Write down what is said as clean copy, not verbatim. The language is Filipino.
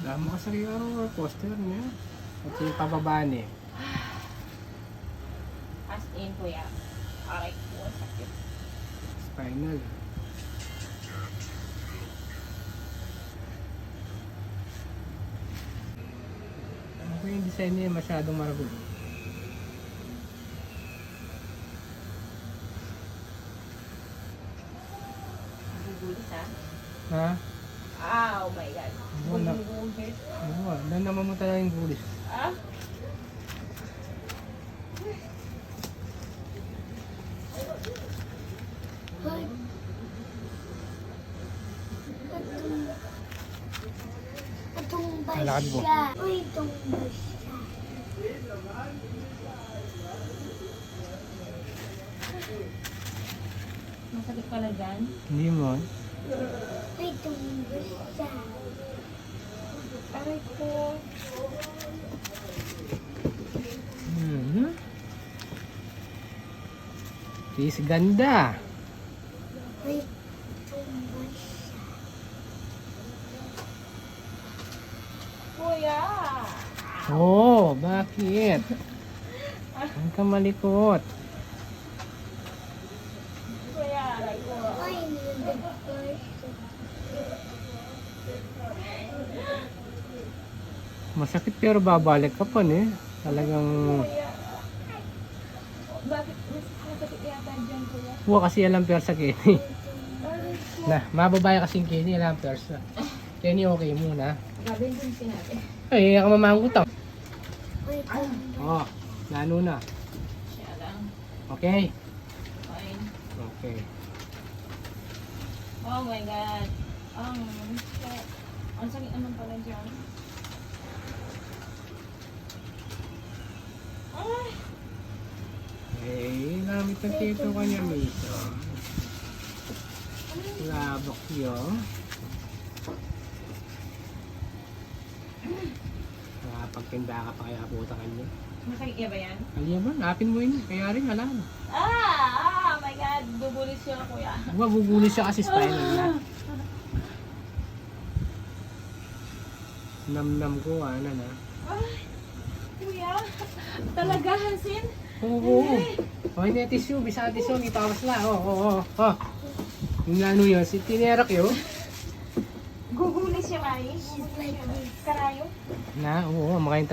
Dami ka sa roller coaster niya. At yung pababa niya. As in, kuya. Aray ko, sakit. Spinal. Ako yung design niya masyadong maragulo. Gugulis, ha? Ha? Oh my God. Wala. Gugulis. Oo, doon naman mo talaga yung gulis. Ah? Hoy. Patumba Lakad mo. siya. Uy, tumba siya. Masakit pala dyan. Hindi mo. Uy, tumba siya. Aray ko. Tis ganda. Uy, tumba siya. Kuya. Oh, bakit? Ang kamalikot. Kuya, aray ko. Uy, nilagay siya. Masakit pero babalik ka pa eh. Talagang Kuya. Bakit masakit yata dyan, kuya? huwa kasi alam persa Kenny. Aray ko. Na, mababaya kasing Kenny alam persa. Kenny okay muna. Gabi yung sinabi. Ay, ako mamangutang. Uy, tumba. Oh, lalo na. Siya lang. Okay? Fine. Okay. Oh my God. Shit. Ang sakit naman pala dyan. Ay! Eh, gamit ng tito kanya miso. Labok yun. Pagtinda ka pa kaya puta kanya. Masakit niya ba yan? Kaya ba? Napin mo yun. Kaya rin alam. Oh my God. Bubulis siya, kuya. Diba, bubulis siya kasi spinal na. Nam-nam ko, ano na. Ay! Kuya. Talaga, Hansin? Oo. Oh, hindi tissue. Bisa tissue. May pawas na. Oo. Yung ano yun. Si Tinerak yun. Gugulis siya, Mai. Karayo. Na, oo. Makain